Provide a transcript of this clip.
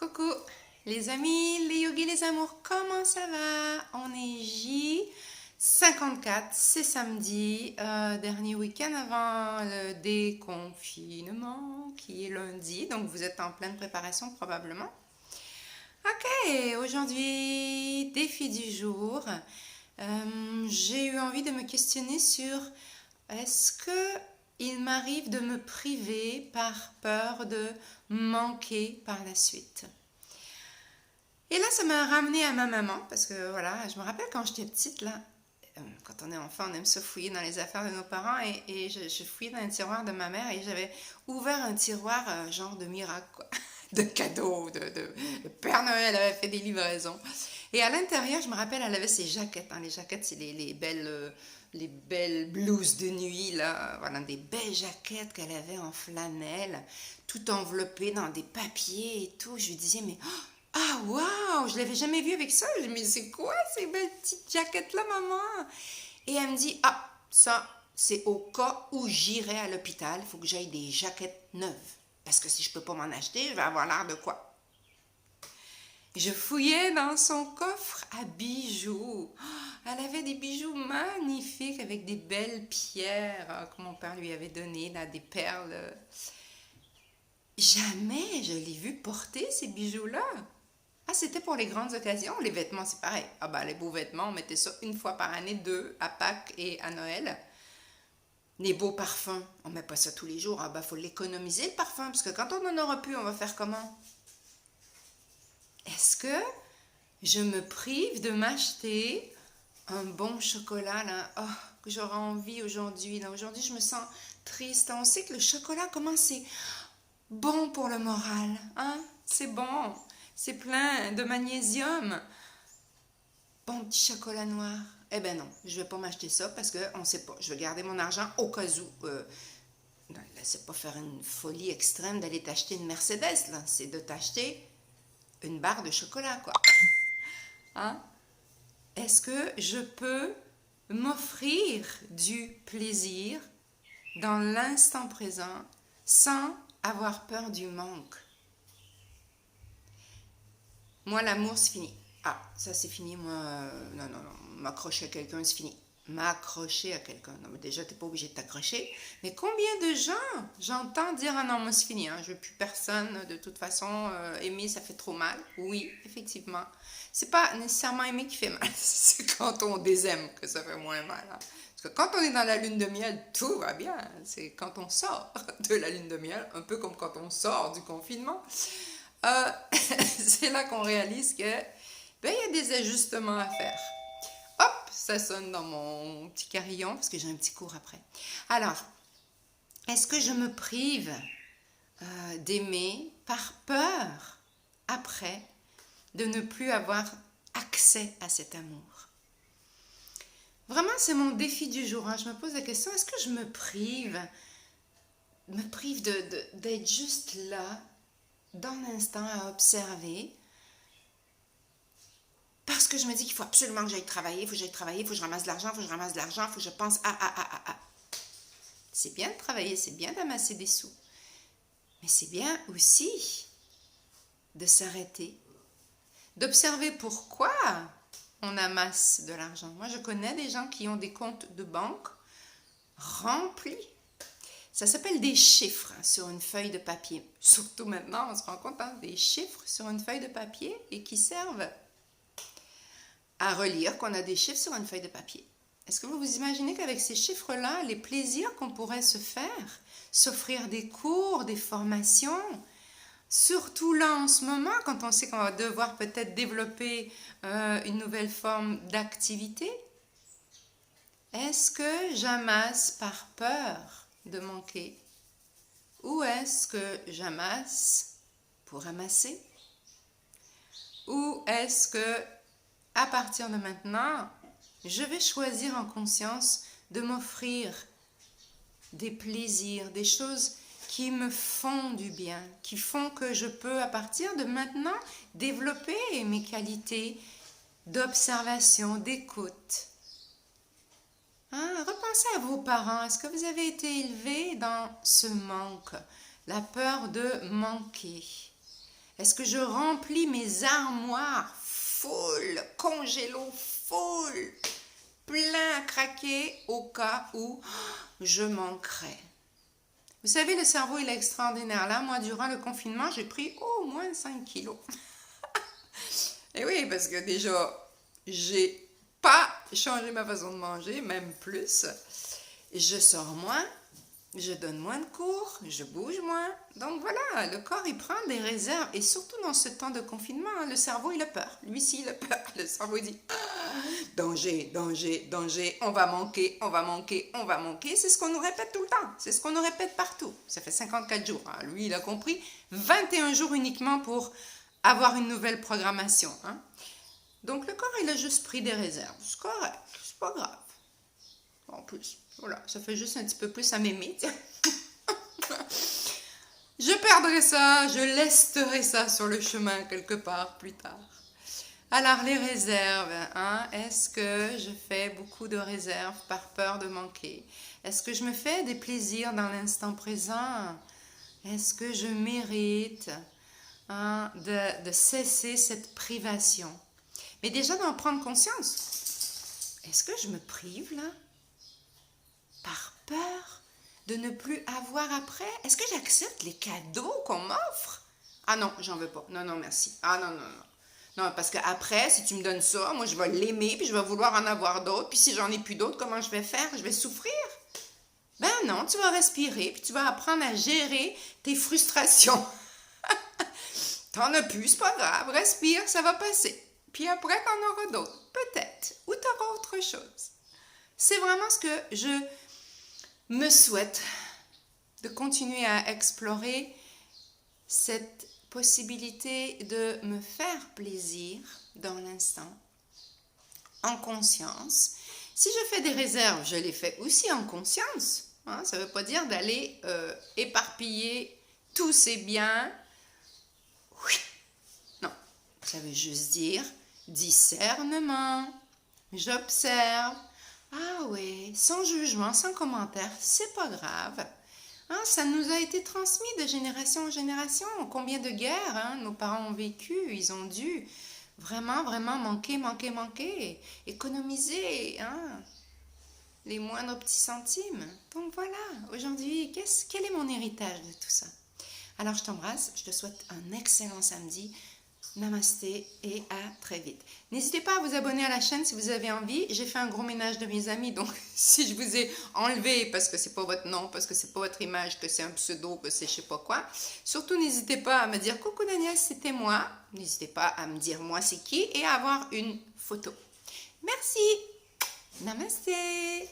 Coucou les amis, les yogis, les amours, comment ça va? On est J54, c'est samedi, dernier week-end avant le déconfinement qui est lundi, donc vous êtes en pleine préparation probablement. Ok, aujourd'hui, défi du jour. J'ai eu envie de me questionner sur est-ce que il m'arrive de me priver par peur de manquer par la suite. Et là, ça m'a ramené à ma maman, parce que voilà, je me rappelle quand j'étais petite, là, quand on est enfant, on aime se fouiller dans les affaires de nos parents, et je fouillais dans un tiroir de ma mère, et j'avais ouvert un tiroir genre de miracle, quoi, de cadeaux, le Père Noël avait fait des livraisons. Et à l'intérieur, je me rappelle, elle avait ses jaquettes, hein. Les jaquettes, c'est les belles blouses de nuit, là, voilà, des belles jaquettes qu'elle avait en flanelle, tout enveloppées dans des papiers et tout. Je lui disais, mais ah, waouh, je l'avais jamais vu avec ça. Je me dis, mais c'est quoi ces belles petites jaquettes-là, maman? Et elle me dit, ah, ça, c'est au cas où j'irai à l'hôpital, il faut que j'aille des jaquettes neuves. Parce que si je peux pas m'en acheter, je vais avoir l'air de quoi? Je fouillais dans son coffre à bijoux. Elle avait des bijoux magnifiques avec des belles pierres que mon père lui avait données, là, des perles. Jamais je l'ai vu porter ces bijoux-là. Ah, c'était pour les grandes occasions. Les vêtements, c'est pareil. Ah bah, les beaux vêtements, on mettait ça une fois par année, deux, à Pâques et à Noël. Les beaux parfums, on met pas ça tous les jours. Ah bah, faut l'économiser, le parfum, parce que quand on en aura plus, on va faire comment? Est-ce que je me prive de m'acheter un bon chocolat, là, oh, que j'aurais envie aujourd'hui? Là, aujourd'hui, je me sens triste. On sait que le chocolat, comment c'est bon pour le moral, hein? C'est bon. C'est plein de magnésium. Bon petit chocolat noir. Eh ben non, je vais pas m'acheter ça parce que on sait pas. Je vais garder mon argent au cas où. Non, là, c'est pas faire une folie extrême d'aller t'acheter une Mercedes, là. C'est de t'acheter une barre de chocolat, quoi. Hein? Est-ce que je peux m'offrir du plaisir dans l'instant présent sans avoir peur du manque? Moi, l'amour, c'est fini. Ah, ça, c'est fini. Moi, non, non, non. M'accrocher à quelqu'un, c'est fini. M'accrocher à quelqu'un. Non, mais déjà, t'es pas obligé de t'accrocher. Mais combien de gens j'entends dire, ah non, moi, c'est fini, hein, je veux plus personne. De toute façon, aimer, ça fait trop mal. Oui, effectivement. C'est pas nécessairement aimer qui fait mal. C'est quand on désaime que ça fait moins mal, hein. Parce que quand on est dans la lune de miel, tout va bien. C'est quand on sort de la lune de miel, un peu comme quand on sort du confinement. Euh, c'est là qu'on réalise que ben, il y a des ajustements à faire. Hop, ça sonne dans mon petit carillon parce que j'ai un petit cours après. Alors, est-ce que je me prive d'aimer par peur après de ne plus avoir accès à cet amour? Vraiment, c'est mon défi du jour, hein. Je me pose la question, est-ce que je me prive d'être juste là dans l'instant à observer, parce que je me dis qu'il faut absolument que j'aille travailler, il faut que j'aille travailler, il faut que je ramasse de l'argent, il faut que je ramasse de l'argent, il faut que je pense à. C'est bien de travailler, c'est bien d'amasser des sous, mais c'est bien aussi de s'arrêter, d'observer pourquoi on amasse de l'argent. Moi, je connais des gens qui ont des comptes de banque remplis. Ça s'appelle des chiffres, hein, sur une feuille de papier. Surtout maintenant, on se rend compte, hein, des chiffres sur une feuille de papier et qui servent à relire qu'on a des chiffres sur une feuille de papier. Est-ce que vous vous imaginez qu'avec ces chiffres-là, les plaisirs qu'on pourrait se faire, s'offrir des cours, des formations, surtout là en ce moment, quand on sait qu'on va devoir peut-être développer une nouvelle forme d'activité, est-ce que j'amasse par peur de manquer? Ou est-ce que j'amasse pour amasser? Ou est-ce que, à partir de maintenant, je vais choisir en conscience de m'offrir des plaisirs, des choses qui me font du bien, qui font que je peux, à partir de maintenant, développer mes qualités d'observation, d'écoute. Hein? Repensez à vos parents. Est-ce que vous avez été élevés dans ce manque, la peur de manquer? Est-ce que je remplis mes armoires full, congélo full, plein à craquer au cas où je manquerais? Vous savez, le cerveau, il est extraordinaire. Là, moi, durant le confinement, j'ai pris au moins 5 kilos. Et oui, parce que déjà, j'ai pas changé ma façon de manger, même plus. Je sors moins, je donne moins de cours, je bouge moins. Donc voilà, le corps, il prend des réserves. Et surtout dans ce temps de confinement, hein, le cerveau, il a peur. Lui aussi, il a peur. Le cerveau, il dit, danger, danger, danger, on va manquer, on va manquer, on va manquer. C'est ce qu'on nous répète tout le temps. C'est ce qu'on nous répète partout. Ça fait 54 jours. Hein. Lui, il a compris. 21 jours uniquement pour avoir une nouvelle programmation. Hein. Donc le corps, il a juste pris des réserves. C'est correct, c'est pas grave. En plus, voilà, ça fait juste un petit peu plus à m'aimer. Je perdrai ça, je laisserai ça sur le chemin quelque part plus tard. Alors les réserves, hein, est-ce que je fais beaucoup de réserves par peur de manquer? Est-ce que je me fais des plaisirs dans l'instant présent? Est-ce que je mérite hein, de cesser cette privation? Mais déjà d'en prendre conscience. Est-ce que je me prive là? Par peur de ne plus avoir après? Est-ce que j'accepte les cadeaux qu'on m'offre? Ah non, j'en veux pas. Non, non, merci. Ah non, non, non. Non, parce qu'après, si tu me donnes ça, moi je vais l'aimer, puis je vais vouloir en avoir d'autres. Puis si j'en ai plus d'autres, comment je vais faire? Je vais souffrir? Ben non, tu vas respirer, puis tu vas apprendre à gérer tes frustrations. T'en as plus, c'est pas grave. Respire, ça va passer. Puis après, t'en auras d'autres. Peut-être. Ou t'auras autre chose. C'est vraiment ce que je me souhaite de continuer à explorer cette possibilité de me faire plaisir dans l'instant, en conscience. Si je fais des réserves, je les fais aussi en conscience. Hein, ça ne veut pas dire d'aller éparpiller tous ces biens. Oui. Non, ça veut juste dire discernement. J'observe. Ah oui, sans jugement, sans commentaire, c'est pas grave. Hein, ça nous a été transmis de génération en génération. Combien de guerres hein, nos parents ont vécu, ils ont dû vraiment, vraiment manquer, économiser hein, les moindres petits centimes. Donc voilà, aujourd'hui, quel est mon héritage de tout ça? Alors je t'embrasse, je te souhaite un excellent samedi. Namasté et à très vite. N'hésitez pas à vous abonner à la chaîne si vous avez envie. J'ai fait un gros ménage de mes amis, donc si je vous ai enlevé parce que c'est pas votre nom, parce que c'est pas votre image, que c'est un pseudo, que c'est je sais pas quoi, surtout n'hésitez pas à me dire « Coucou Daniel, c'était moi ». N'hésitez pas à me dire moi c'est qui et à avoir une photo. Merci. Namasté.